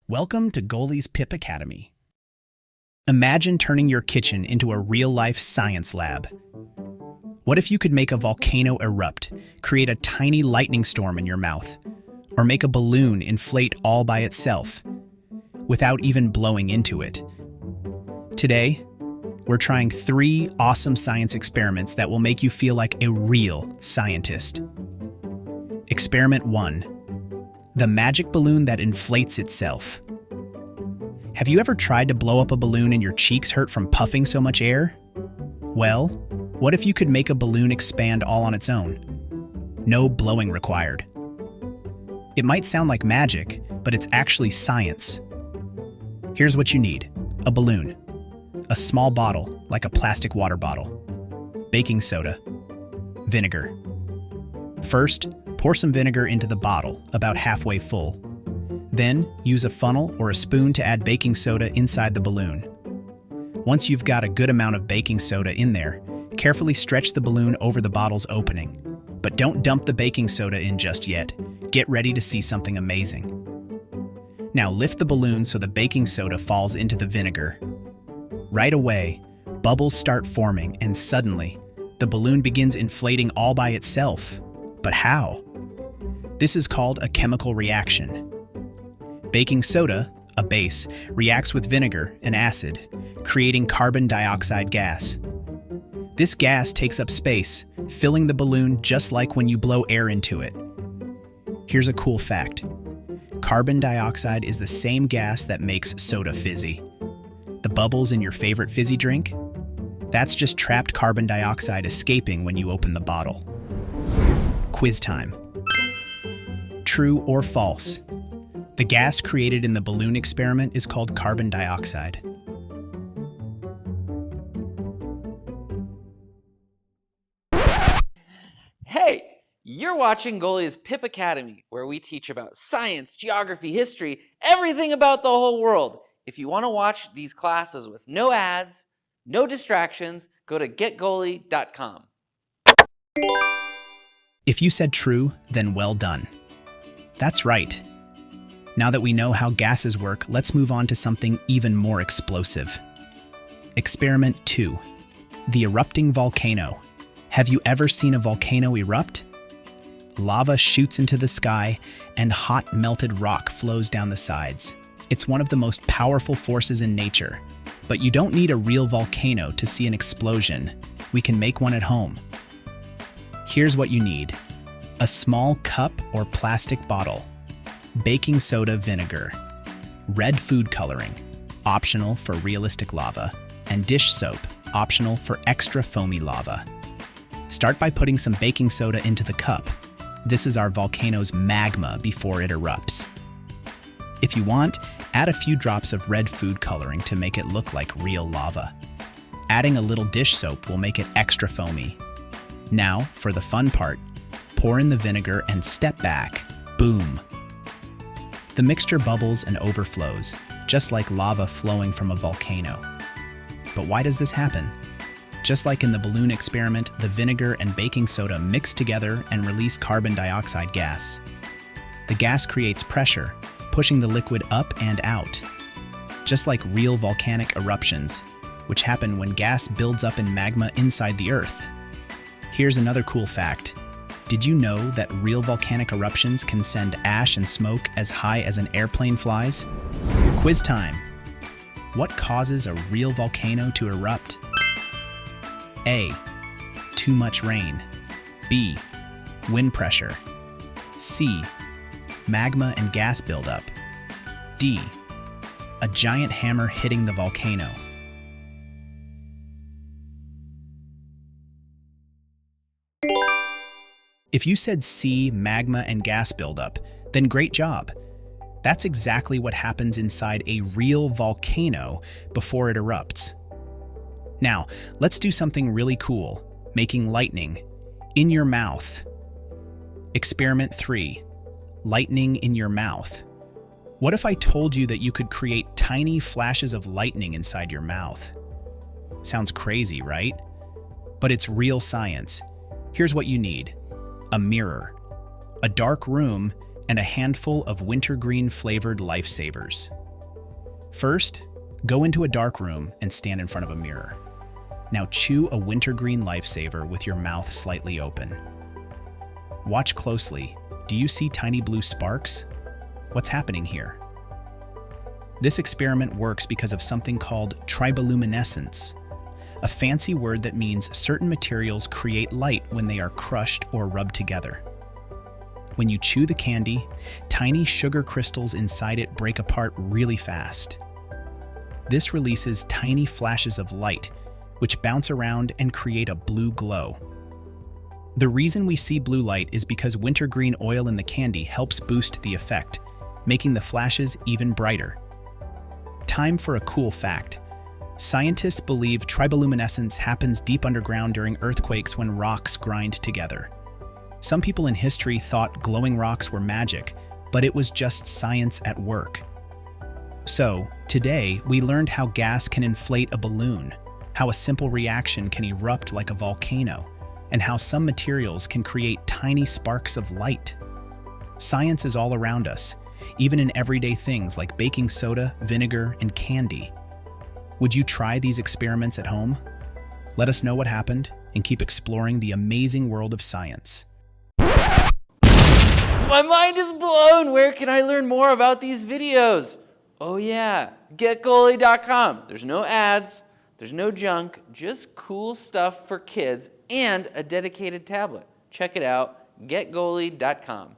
Welcome to Goalie's PIP Academy. Imagine turning your kitchen into a real-life science lab. What if you could make a volcano erupt, create a tiny lightning storm in your mouth, or make a balloon inflate all by itself, without even blowing into it? Today, we're trying 3 awesome science experiments that will make you feel like a real scientist. Experiment 1. The magic balloon that inflates itself. Have you ever tried to blow up a balloon and your cheeks hurt from puffing so much air? Well, what if you could make a balloon expand all on its own? No blowing required. It might sound like magic, but it's actually science. Here's what you need: a balloon, a small bottle like a plastic water bottle, baking soda, vinegar. First, pour some vinegar into the bottle, about halfway full. Then, use a funnel or a spoon to add baking soda inside the balloon. Once you've got a good amount of baking soda in there, carefully stretch the balloon over the bottle's opening. But don't dump the baking soda in just yet. Get ready to see something amazing. Now lift the balloon so the baking soda falls into the vinegar. Right away, bubbles start forming and suddenly, the balloon begins inflating all by itself. But how? This is called a chemical reaction. Baking soda, a base, reacts with vinegar, an acid, creating carbon dioxide gas. This gas takes up space, filling the balloon just like when you blow air into it. Here's a cool fact. Carbon dioxide is the same gas that makes soda fizzy. The bubbles in your favorite fizzy drink? That's just trapped carbon dioxide escaping when you open the bottle. Quiz time. True or false? The gas created in the balloon experiment is called carbon dioxide. Hey, you're watching Goalie's PIP Academy, where we teach about science, geography, history, everything about the whole world. If you want to watch these classes with no ads, no distractions, go to getgoalie.com. If you said true, then well done. That's right. Now that we know how gases work, let's move on to something even more explosive. Experiment 2. The erupting volcano. Have you ever seen a volcano erupt? Lava shoots into the sky, and hot melted rock flows down the sides. It's one of the most powerful forces in nature. But you don't need a real volcano to see an explosion. We can make one at home. Here's what you need: a small cup or plastic bottle, baking soda vinegar, red food coloring, optional for realistic lava, and dish soap, optional for extra foamy lava. Start by putting some baking soda into the cup. This is our volcano's magma before it erupts. If you want, add a few drops of red food coloring to make it look like real lava. Adding a little dish soap will make it extra foamy. Now, for the fun part, pour in the vinegar and step back. Boom! The mixture bubbles and overflows, just like lava flowing from a volcano. But why does this happen? Just like in the balloon experiment, the vinegar and baking soda mix together and release carbon dioxide gas. The gas creates pressure, pushing the liquid up and out. Just like real volcanic eruptions, which happen when gas builds up in magma inside the Earth. Here's another cool fact. Did you know that real volcanic eruptions can send ash and smoke as high as an airplane flies? Quiz time. What causes a real volcano to erupt? A. Too much rain. B. Wind pressure. C. Magma and gas buildup. D. A giant hammer hitting the volcano. If you said C, magma and gas buildup, then great job. That's exactly what happens inside a real volcano before it erupts. Now, let's do something really cool, making lightning in your mouth. Experiment 3. Lightning in your mouth. What if I told you that you could create tiny flashes of lightning inside your mouth? Sounds crazy, right? But it's real science. Here's what you need: a mirror, a dark room, and a handful of wintergreen-flavored lifesavers. First, go into a dark room and stand in front of a mirror. Now chew a wintergreen lifesaver with your mouth slightly open. Watch closely. Do you see tiny blue sparks? What's happening here? This experiment works because of something called triboluminescence, a fancy word that means certain materials create light when they are crushed or rubbed together. When you chew the candy, tiny sugar crystals inside it break apart really fast. This releases tiny flashes of light, which bounce around and create a blue glow. The reason we see blue light is because wintergreen oil in the candy helps boost the effect, making the flashes even brighter. Time for a cool fact. Scientists believe triboluminescence happens deep underground during earthquakes when rocks grind together. Some people in history thought glowing rocks were magic, but it was just science at work. So, today we learned how gas can inflate a balloon, how a simple reaction can erupt like a volcano, and how some materials can create tiny sparks of light. Science is all around us, even in everyday things like baking soda, vinegar, and candy. Would you try these experiments at home? Let us know what happened and keep exploring the amazing world of science. My mind is blown! Where can I learn more about these videos? Oh yeah, getgoalie.com. There's no ads, there's no junk, just cool stuff for kids and a dedicated tablet. Check it out, getgoalie.com.